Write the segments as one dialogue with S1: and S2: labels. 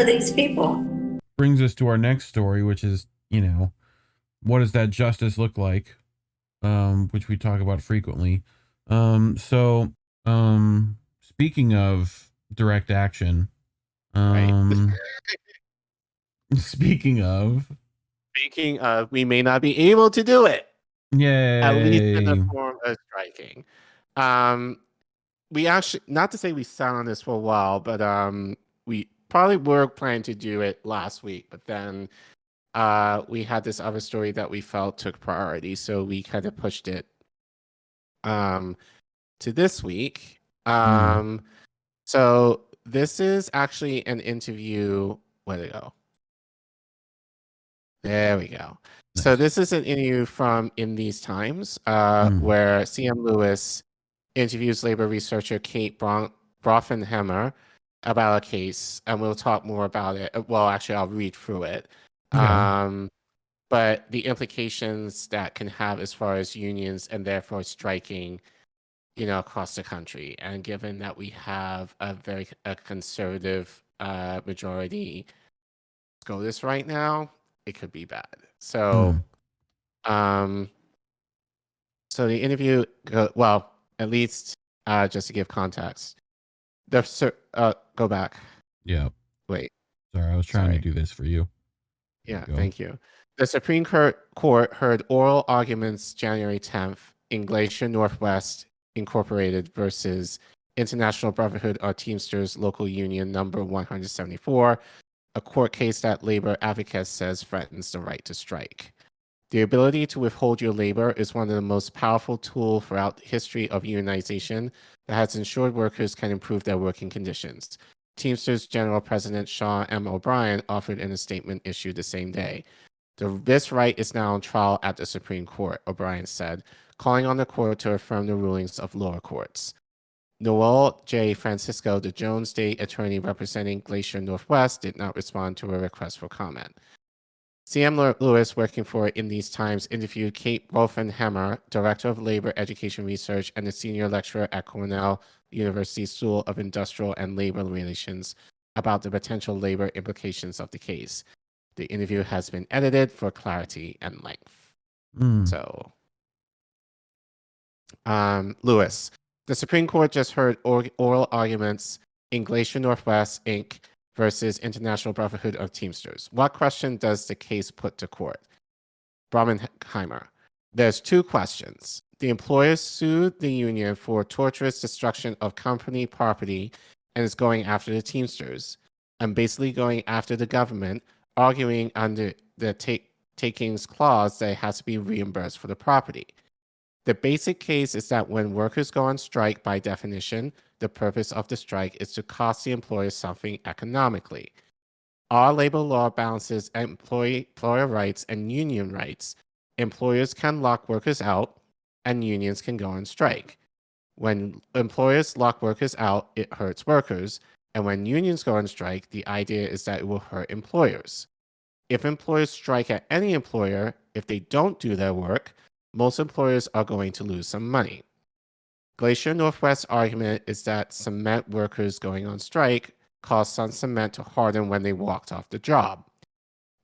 S1: are these people?
S2: Brings us to our next story, which is, what does that justice look like? Which we talk about frequently. So, speaking of direct action,
S3: Right.
S2: speaking of,
S3: We may not be able to do it, at least in the
S2: yay.
S3: form of striking. We actually, not to say we sat on this for a while, but we probably were planning to do it last week, but then we had this other story that we felt took priority, so we kind of pushed it to this week. So this is actually an interview. Where'd it go? There we go.
S2: Nice.
S3: So this is an interview from In These Times, where CM Lewis interviews labor researcher Kate Brofenheimer about a case, and we'll talk more about it. Well, actually, I'll read through it.
S2: Okay.
S3: But the implications that can have as far as unions and therefore striking, across the country. And given that we have a very conservative majority SCOTUS right now, it could be bad. So, so the interview, well, at least just to give context, go back.
S2: Yeah.
S3: Wait.
S2: Sorry, I was trying to do this for you.
S3: Yeah, thank you. The Supreme Court heard oral arguments January 10th in Glacier Northwest Incorporated versus International Brotherhood of Teamsters Local Union number 174, a court case that labor advocates says threatens the right to strike. The ability to withhold your labor is one of the most powerful tools throughout the history of unionization that has ensured workers can improve their working conditions. Teamsters General President Shaw M. O'Brien offered in a statement issued the same day. This right is now on trial at the Supreme Court, O'Brien said, calling on the court to affirm the rulings of lower courts. Noel J. Francisco, the Jones State attorney representing Glacier Northwest, did not respond to a request for comment. CM Lewis, working for In These Times, interviewed Kate Brofenheimer, Director of Labor Education Research and a senior lecturer at Cornell University School of Industrial and Labor Relations, about the potential labor implications of the case. The interview has been edited for clarity and length. So, Lewis, the Supreme Court just heard oral arguments in Glacier Northwest, Inc. versus International Brotherhood of Teamsters. What question does the case put to court? Brofenheimer, there's two questions. The employer sued the union for torturous destruction of company property and is going after the Teamsters. I'm basically going after the government, arguing under the takings clause that it has to be reimbursed for the property. The basic case is that when workers go on strike, by definition, the purpose of the strike is to cost the employer something economically. Our labor law balances employer rights and union rights. Employers can lock workers out, and unions can go on strike. When employers lock workers out, it hurts workers. And when unions go on strike, the idea is that it will hurt employers. If employers strike at any employer, if they don't do their work, most employers are going to lose some money. Glacier Northwest's argument is that cement workers going on strike caused some cement to harden when they walked off the job.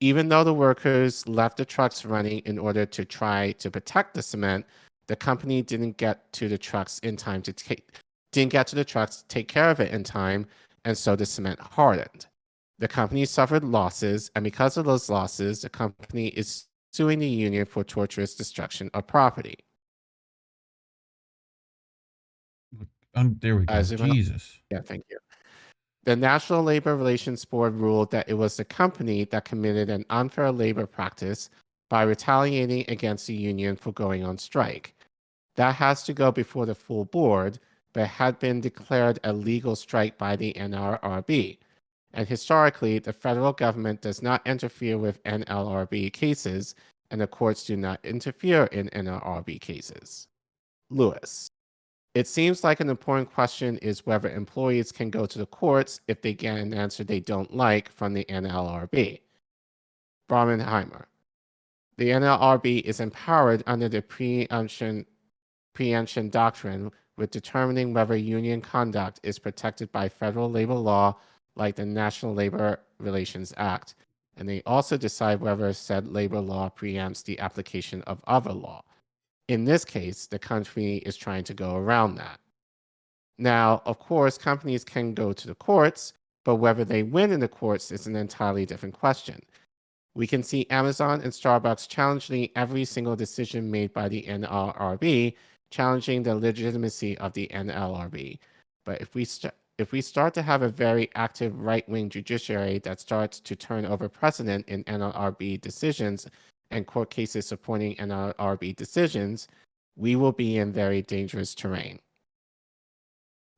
S3: Even though the workers left the trucks running in order to try to protect the cement, the company didn't get to the trucks in time to take care of it in time, and so the cement hardened. The company suffered losses, and because of those losses, the company is suing the union for torturous destruction of property.
S2: There we go. Jesus.
S3: Yeah, thank you. The National Labor Relations Board ruled that it was the company that committed an unfair labor practice by retaliating against the union for going on strike. That has to go before the full board, but had been declared a legal strike by the NLRB. And historically, the federal government does not interfere with NLRB cases, and the courts do not interfere in NLRB cases. Lewis, it seems like an important question is whether employees can go to the courts if they get an answer they don't like from the NLRB. Brofenheimer, the NLRB is empowered under the preemption doctrine with determining whether union conduct is protected by federal labor law like the National Labor Relations Act, and they also decide whether said labor law preempts the application of other law. In this case, the company is trying to go around that. Now, of course, companies can go to the courts, but whether they win in the courts is an entirely different question. We can see Amazon and Starbucks challenging every single decision made by the NLRB, challenging the legitimacy of the NLRB. But if we start to have a very active right-wing judiciary that starts to turn over precedent in NLRB decisions and court cases supporting NLRB decisions, we will be in very dangerous terrain.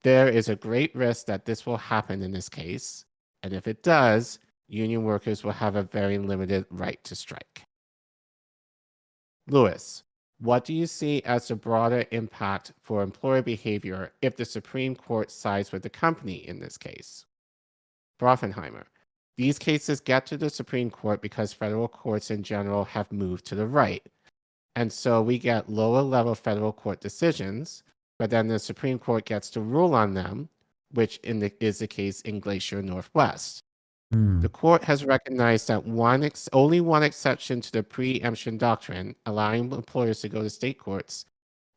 S3: There is a great risk that this will happen in this case, and if it does, union workers will have a very limited right to strike. Lewis, what do you see as the broader impact for employer behavior if the Supreme Court sides with the company in this case? Brofenheimer, these cases get to the Supreme Court because federal courts in general have moved to the right. And so we get lower level federal court decisions, but then the Supreme Court gets to rule on them, which is the case in Glacier Northwest. The court has recognized that only one exception to the preemption doctrine, allowing employers to go to state courts,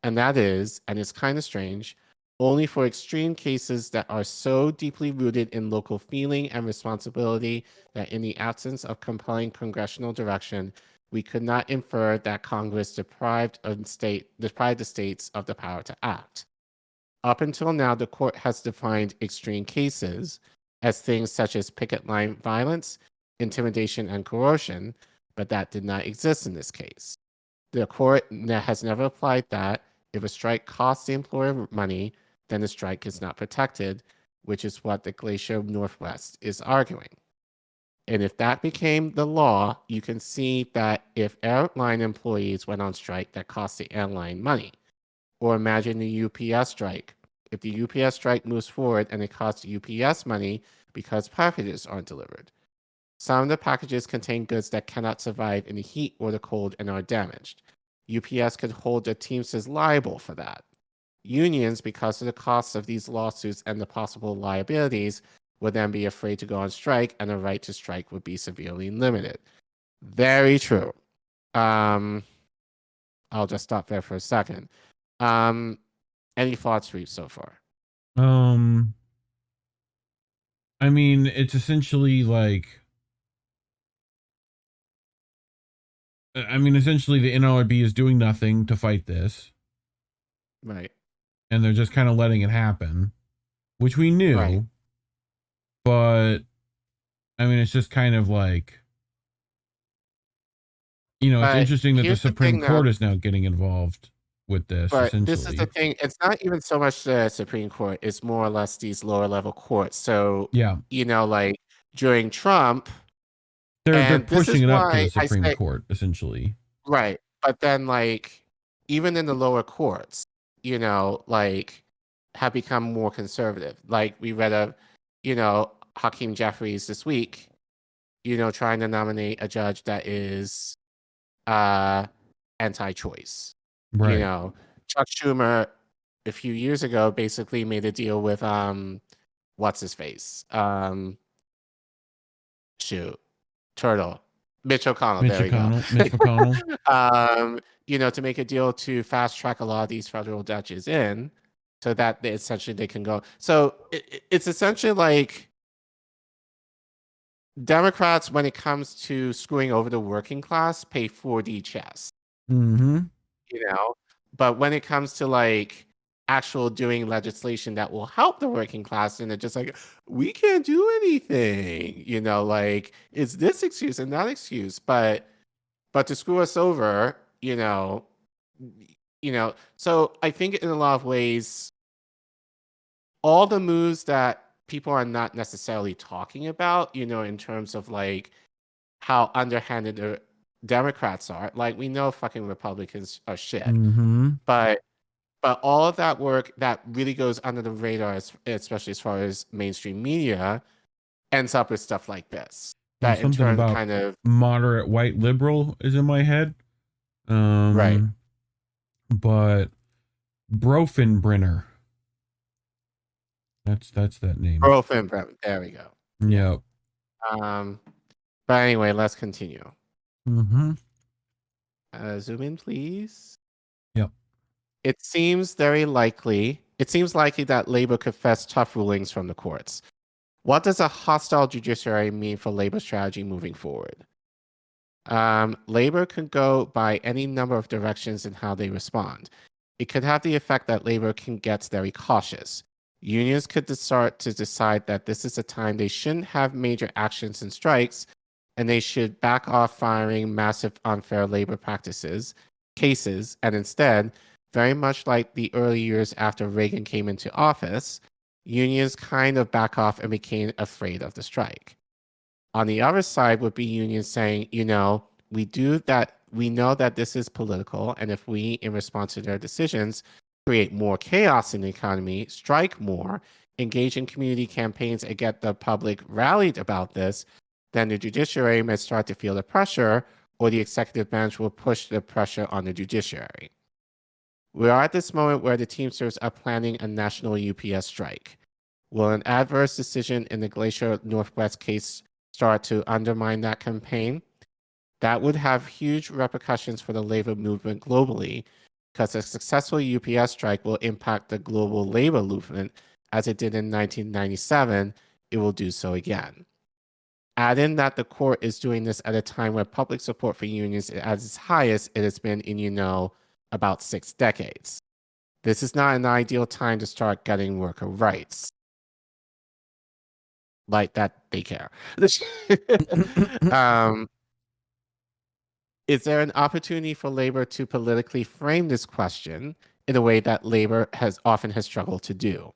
S3: and that is, and it's kind of strange, only for extreme cases that are so deeply rooted in local feeling and responsibility that in the absence of compelling congressional direction, we could not infer that Congress deprived the states of the power to act. Up until now, the court has defined extreme cases as things such as picket line violence, intimidation, and coercion, but that did not exist in this case. The court has never applied that if a strike costs the employer money, then the strike is not protected, which is what the Glacier Northwest is arguing. And if that became the law, you can see that if airline employees went on strike, that cost the airline money. Or imagine the UPS strike. If the UPS strike moves forward and it costs UPS money because packages aren't delivered. Some of the packages contain goods that cannot survive in the heat or the cold and are damaged. UPS could hold the Teamsters liable for that. Unions, because of the costs of these lawsuits and the possible liabilities, would then be afraid to go on strike, and the right to strike would be severely limited. Very true. I'll just stop there for a second. Any thoughts, Reef, so far?
S2: I mean, it's essentially like, essentially the NLRB is doing nothing to fight this.
S3: Right.
S2: And they're just kind of letting it happen, which we knew.
S3: Right.
S2: But, I mean, it's just kind of like, it's interesting that the Supreme Court is now getting involved with this,
S3: but
S2: essentially.
S3: This is the thing. It's not even so much the Supreme Court. It's more or less these lower level courts. So,
S2: yeah,
S3: like during Trump,
S2: they're pushing it up to the Supreme Court, essentially.
S3: Right. But then, like, even in the lower courts, have become more conservative. Like, we read of, Hakeem Jeffries this week, trying to nominate a judge that is anti-choice.
S2: Right.
S3: Chuck Schumer a few years ago basically made a deal with what's his face? Turtle. Mitch O'Connell. Mitch
S2: McConnell.
S3: To make a deal to fast track a lot of these federal judges in so that they can go. So it's essentially like Democrats, when it comes to screwing over the working class, pay 4D chess.
S2: Mm-hmm.
S3: But when it comes to like actual doing legislation that will help the working class, and they're just like, we can't do anything, like it's this excuse and that excuse, but to screw us over, so I think in a lot of ways, all the moves that people are not necessarily talking about, in terms of like how underhanded the Democrats are, like we know fucking Republicans are shit, but all of that work that really goes under the radar, especially as far as mainstream media, ends up with stuff like this. That in turn about kind of
S2: moderate white liberal is in my head.
S3: Right.
S2: But Brofenbrenner. That's that name.
S3: Brofenbrenner. There we go.
S2: Yep.
S3: Um, but anyway, let's continue.
S2: Mm-hmm.
S3: Zoom in, please.
S2: Yep.
S3: It seems likely that Labor could face tough rulings from the courts. What does a hostile judiciary mean for Labor strategy moving forward? Labor could go by any number of directions in how they respond. It could have the effect that Labor can get very cautious. Unions could start to decide that this is a time they shouldn't have major actions and strikes, and they should back off firing massive unfair labor cases, and instead, very much like the early years after Reagan came into office, unions kind of back off and became afraid of the strike. On the other side would be unions saying, we know that this is political, and if we, in response to their decisions, create more chaos in the economy, strike more, engage in community campaigns, and get the public rallied about this, then the judiciary may start to feel the pressure, or the executive branch will push the pressure on the judiciary. We are at this moment where the Teamsters are planning a national UPS strike. Will an adverse decision in the Glacier Northwest case start to undermine that campaign? That would have huge repercussions for the labor movement globally, because a successful UPS strike will impact the global labor movement as it did in 1997. It will do so again. Add in that the court is doing this at a time where public support for unions is at its highest it has been in, about 6 decades. This is not an ideal time to start getting worker rights. Like that they care. Is there an opportunity for labor to politically frame this question in a way that labor often has struggled to do?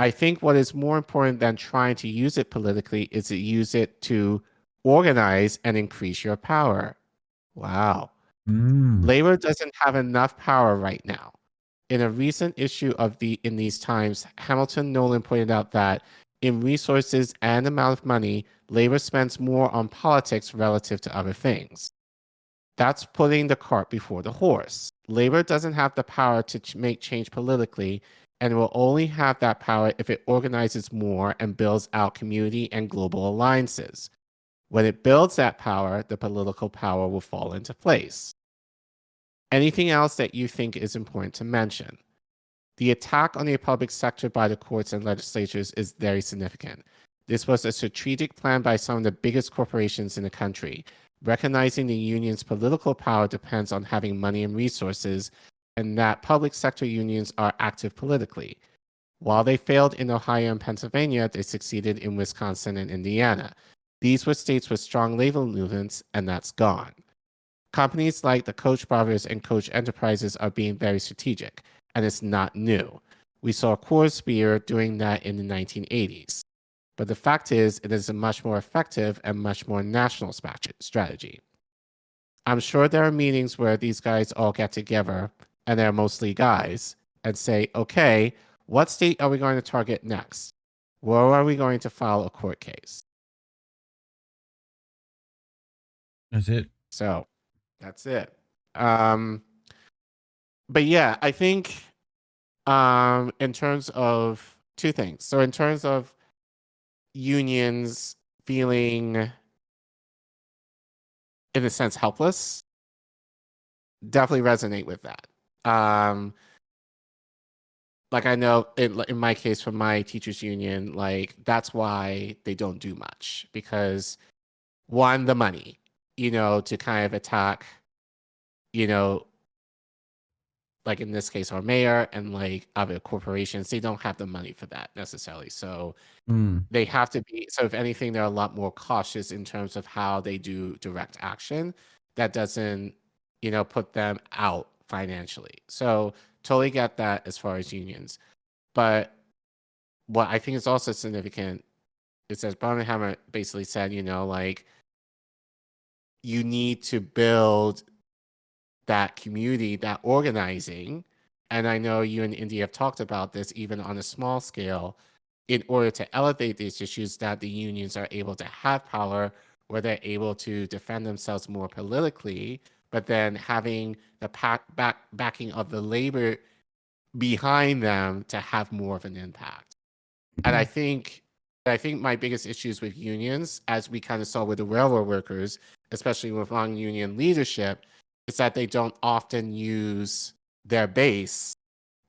S3: I think what is more important than trying to use it politically is to use it to organize and increase your power. Wow. Labor doesn't have enough power right now. In a recent issue of In These Times, Hamilton Nolan pointed out that in resources and amount of money, labor spends more on politics relative to other things. That's putting the cart before the horse. Labor doesn't have the power to make change politically, and will only have that power if it organizes more and builds out community and global alliances. When it builds that power, the political power will fall into place. Anything else that you think is important to mention? The attack on the public sector by the courts and legislatures is very significant. This was a strategic plan by some of the biggest corporations in the country. Recognizing the union's political power depends on having money and resources, and that public sector unions are active politically. While they failed in Ohio and Pennsylvania, they succeeded in Wisconsin and Indiana. These were states with strong labor movements, and that's gone. Companies like the Koch brothers and Koch enterprises are being very strategic, and it's not new. We saw Coors Beer doing that in the 1980s. But the fact is, it is a much more effective and much more national strategy. I'm sure there are meetings where these guys all get together, and they're mostly guys, and say, okay, what state are we going to target next? Where are we going to file a court case?
S2: That's it.
S3: So that's it. But yeah, I think in terms of two things. So in terms of unions feeling, in a sense, helpless, definitely resonate with that. Like I know in my case from my teachers union, like that's why they don't do much, because one, the money, to kind of attack, like in this case, our mayor and like other corporations, they don't have the money for that necessarily. So they have to be, so if anything, they're a lot more cautious in terms of how they do direct action that doesn't, put them out financially. So totally get that as far as unions. But what I think is also significant is that Barnhammer basically said, like, you need to build that community, that organizing. And I know you and India have talked about this even on a small scale, in order to elevate these issues, that the unions are able to have power, where they're able to defend themselves more politically, but then having the backing of the labor behind them to have more of an impact. And I think I think my biggest issues with unions, as we kind of saw with the railroad workers, especially with non-union leadership, is that they don't often use their base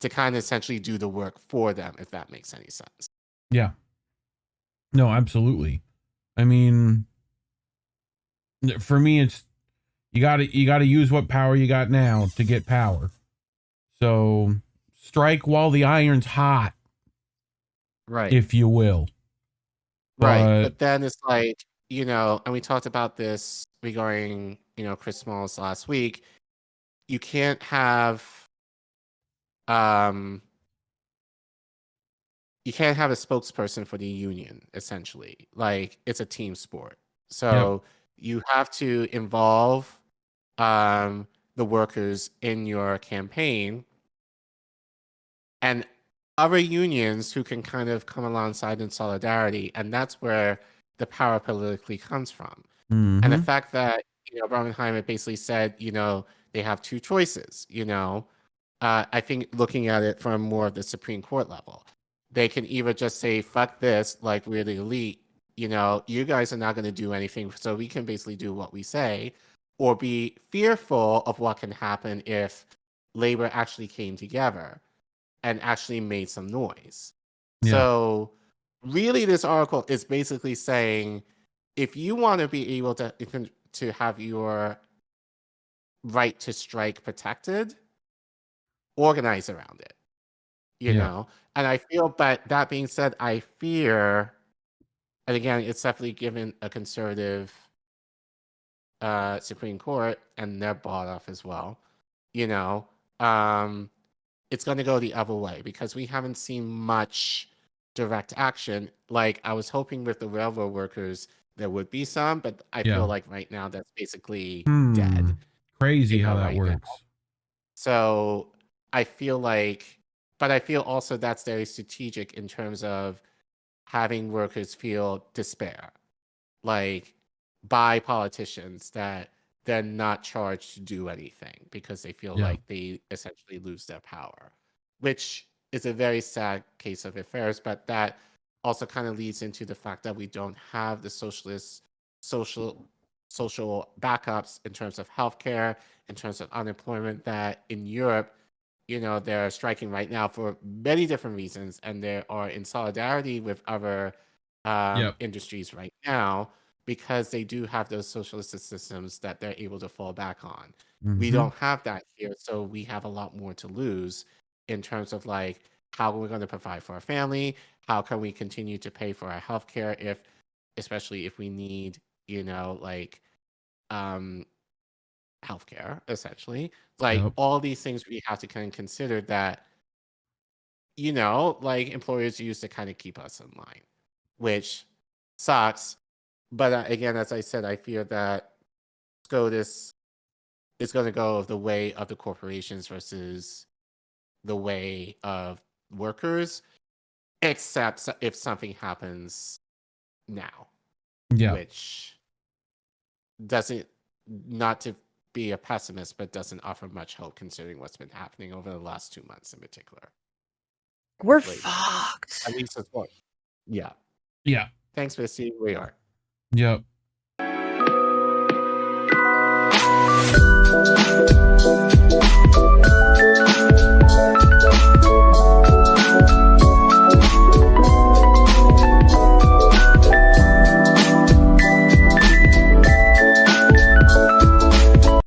S3: to kind of essentially do the work for them, if that makes any sense.
S2: Yeah. No, absolutely. I mean, for me, it's you gotta use what power you got now to get power. So strike while the iron's hot,
S3: Right.
S2: if you will.
S3: Right. But then it's like, and we talked about this regarding, Chris Smalls last week. You can't have a spokesperson for the union, essentially. Like, it's a team sport. So you have to involve the workers in your campaign and other unions who can kind of come alongside in solidarity. And that's where the power politically comes from.
S2: Mm-hmm.
S3: And the fact that, Bramenheimer basically said, they have two choices, I think looking at it from more of the Supreme Court level, they can either just say, fuck this, like we're the elite, you guys are not going to do anything, so we can basically do what we say, or be fearful of what can happen if labor actually came together and actually made some noise.
S2: Yeah.
S3: So really this article is basically saying, if you want to be able to have your right to strike protected, organize around it, know? And I feel, but that being said, I fear, and again, it's definitely given a conservative Supreme Court, and they're bought off as well, it's going to go the other way because we haven't seen much direct action. Like, I was hoping with the railroad workers, there would be some, but I feel like right now that's basically dead.
S2: Crazy how that works.
S3: Now. So I feel like, but I feel also that's very strategic in terms of having workers feel despair, like by politicians that they're not charged to do anything because they feel like they essentially lose their power, which is a very sad case of affairs. But that also kind of leads into the fact that we don't have the social backups in terms of healthcare, in terms of unemployment, that in Europe, they're striking right now for many different reasons, and they are in solidarity with other industries right now because they do have those socialist systems that they're able to fall back on. Mm-hmm. We don't have that here, so we have a lot more to lose in terms of like how we're going to provide for our family, how can we continue to pay for our healthcare especially if we need, healthcare, essentially. Like all these things we have to kind of consider that, like employers use to kind of keep us in line, which sucks. But again, as I said, I fear that SCOTUS is going to go the way of the corporations versus the way of workers, except if something happens now. Which doesn't, not to be a pessimist, but doesn't offer much hope considering what's been happening over the last 2 months in particular.
S1: We're fucked.
S3: At least that's what. Yeah.
S2: Yeah.
S3: Thanks for seeing where we are.
S2: Yep.